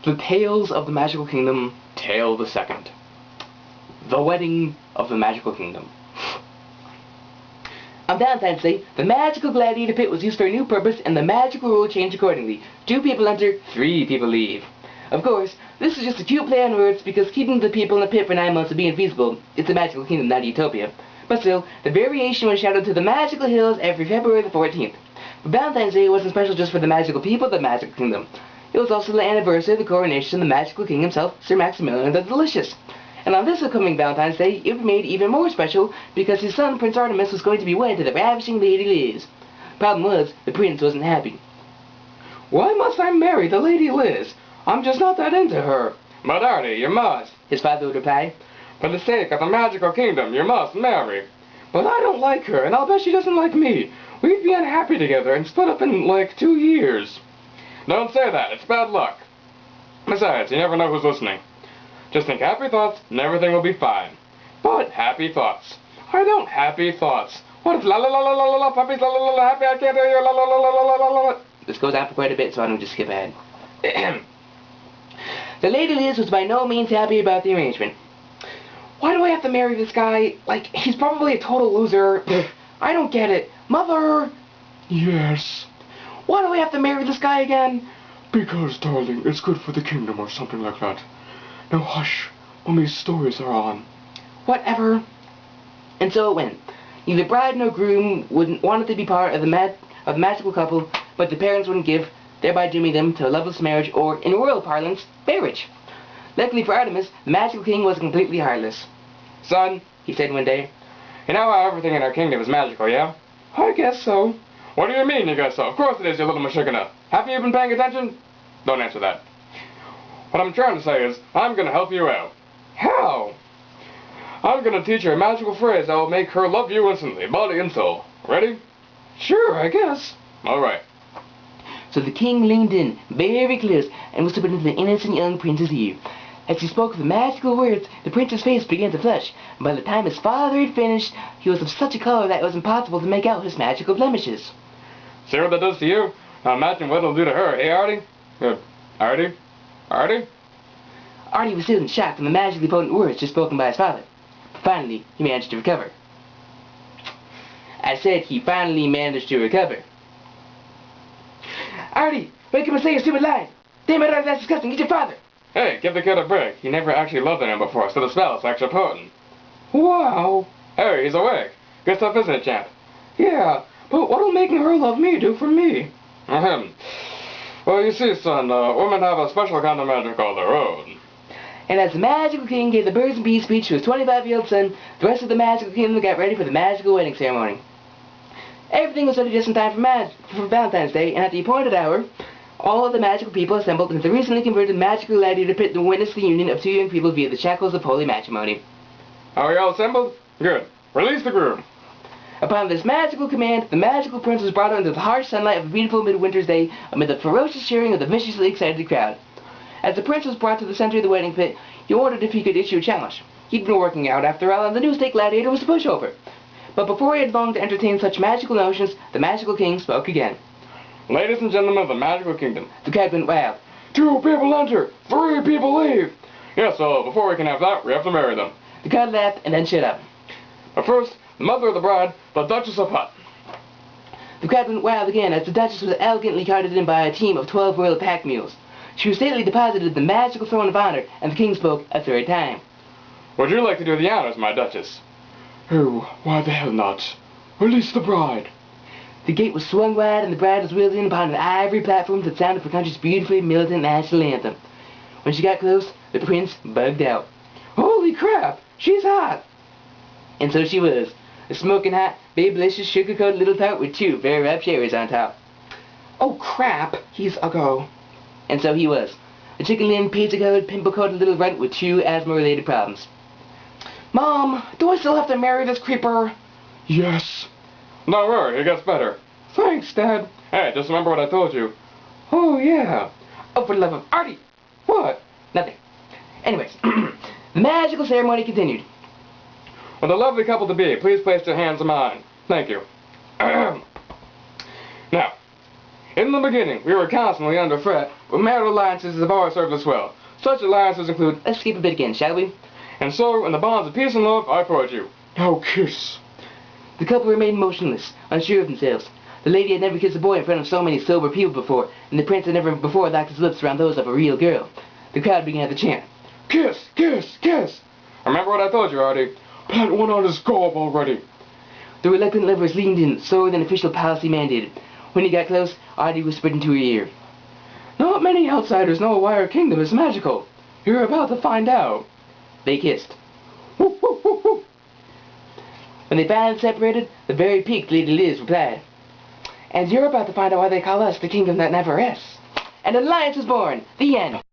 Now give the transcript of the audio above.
The Tales of the Magical Kingdom, Tale the Second. The Wedding of the Magical Kingdom. On Valentine's Day, the magical gladiator pit was used for a new purpose and the magical rule changed accordingly. 2 people enter, 3 people leave. Of course, this is just a cute play on words because keeping the people in the pit for 9 months would be infeasible. It's a magical kingdom, not a utopia. But still, the variation was shouted to the magical hills every February the 14th. But Valentine's Day wasn't special just for the magical people of the magical kingdom. It was also the anniversary of the coronation of the magical king himself, Sir Maximilian the Delicious. And on this upcoming Valentine's Day, it would be made even more special because his son, Prince Artemis, was going to be wed to the ravishing Lady Liz. Problem was, the prince wasn't happy. Why must I marry the Lady Liz? I'm just not that into her. But Artie, you must, his father would reply. For the sake of the magical kingdom, you must marry. But I don't like her, and I'll bet she doesn't like me. We'd be unhappy together and split up in, like, 2 years. Don't say that, it's bad luck. Besides, you never know who's listening. Just think happy thoughts, and everything will be fine. But happy thoughts. I don't happy thoughts. What if la la la la la la puppies la la la la happy I can't hear you la la la la la la la. This goes on for quite a bit, so I don't just skip ahead. The Lady Liz was by no means happy about the arrangement. Why do I have to marry this guy? Like, he's probably a total loser. I don't get it. Mother! Yes? Why do I have to marry this guy again? Because, darling, it's good for the kingdom or something like that. Now hush, Mummy's stories are on. Whatever. And so it went. Neither bride nor groom wanted to be part of the magical couple, but the parents wouldn't give, thereby dooming them to a loveless marriage, or, in royal parlance, marriage. Luckily for Artemis, the magical king was completely heartless. Son, he said one day, you know how everything in our kingdom is magical, yeah? I guess so. What do you mean, you guess so? Of course it is, you little mashugana. Have you been paying attention? Don't answer that. What I'm trying to say is, I'm going to help you out. How? I'm going to teach her a magical phrase that will make her love you instantly, body and soul. Ready? Sure, I guess. Alright. So the king leaned in, very close, and whispered into the innocent young prince's ear. As he spoke the magical words, the prince's face began to flush, and by the time his father had finished, he was of such a color that it was impossible to make out his magical blemishes. See what that does to you? Now imagine what it'll do to her, hey Artie? Good. Artie? Artie? Artie was still in shock from the magically potent words just spoken by his father. But finally, he managed to recover. I said he finally managed to recover. Artie, wake up and say a stupid lie. Damn it, Artie, that's disgusting. Get your father. Hey, give the kid a break. He never actually loved anyone before, so the spell is extra potent. Wow. Hey, he's awake. Good stuff, isn't it, champ? Yeah, but what'll making her love me do for me? Ahem. Well, you see, son, women have a special kind of magic all their own. And as the magical king gave the birds and bees speech to his 25-year-old son, the rest of the magical kingdom got ready for the magical wedding ceremony. Everything was ready just in time for Valentine's Day, and at the appointed hour, all of the magical people assembled into the recently converted magical gladiator pit to witness the union of 2 young people via the shackles of holy matrimony. Are we all assembled? Good. Release the groom. Upon this magical command, the magical prince was brought out into the harsh sunlight of a beautiful midwinter's day amid the ferocious cheering of the viciously excited crowd. As the prince was brought to the center of the wedding pit, he wondered if he could issue a challenge. He'd been working out, after all, and the new state gladiator was a pushover. But before he had long to entertain such magical notions, the magical king spoke again. Ladies and gentlemen of the magical kingdom. The crowd went wild. 2 people enter, 3 people leave. Yes, so before we can have that, we have to marry them. The crowd laughed and then shut up. But first, the mother of the bride, the Duchess of Hutt. The crowd went wild again as the Duchess was elegantly carted in by a team of 12 royal pack mules. She was stately deposited in the magical throne of honor, and the king spoke a 3rd time. Would you like to do the honors, my Duchess? Oh, why the hell not? Release the bride. The gate was swung wide, and the bride was wheeled in upon an ivory platform that sounded the country's beautifully militant national anthem. When she got close, the prince bugged out. Holy crap, she's hot! And so she was. A smoking hot, babylicious, sugar-coated little tart with 2 very ripe cherries on top. Oh crap, he's a go. And so he was. A chicken-limbed, pizza-coated, pimple-coated little runt with 2 asthma-related problems. Mom, do I still have to marry this creeper? Yes. Don't worry, it gets better. Thanks, Dad. Hey, just remember what I told you. Oh, yeah. Oh, for the love of Artie. What? Nothing. Anyways, the magical ceremony continued. Will the lovely couple-to-be please place their hands on mine? Thank you. Now, In the beginning, we were constantly under threat, but marital alliances have always served us well. Such alliances include, Let's skip a bit again, shall we? and so, in the bonds of peace and love, I forge you. Now kiss. The couple remained motionless, unsure of themselves. The lady had never kissed a boy in front of so many sober people before, and the prince had never before locked his lips around those of a real girl. The crowd began to chant, Kiss, kiss, kiss. Remember what I told you, Artie? Plant one on his gob already. The reluctant lovers leaned in, slower than official policy mandated. When he got close, Artie whispered into her ear, Not many outsiders know why our kingdom is magical. You're about to find out. They kissed. Woo, woo, woo, woo. When they finally separated, the very piqued Lady Liz replied, And you're about to find out why they call us the kingdom that never rests. And an alliance was born. The end.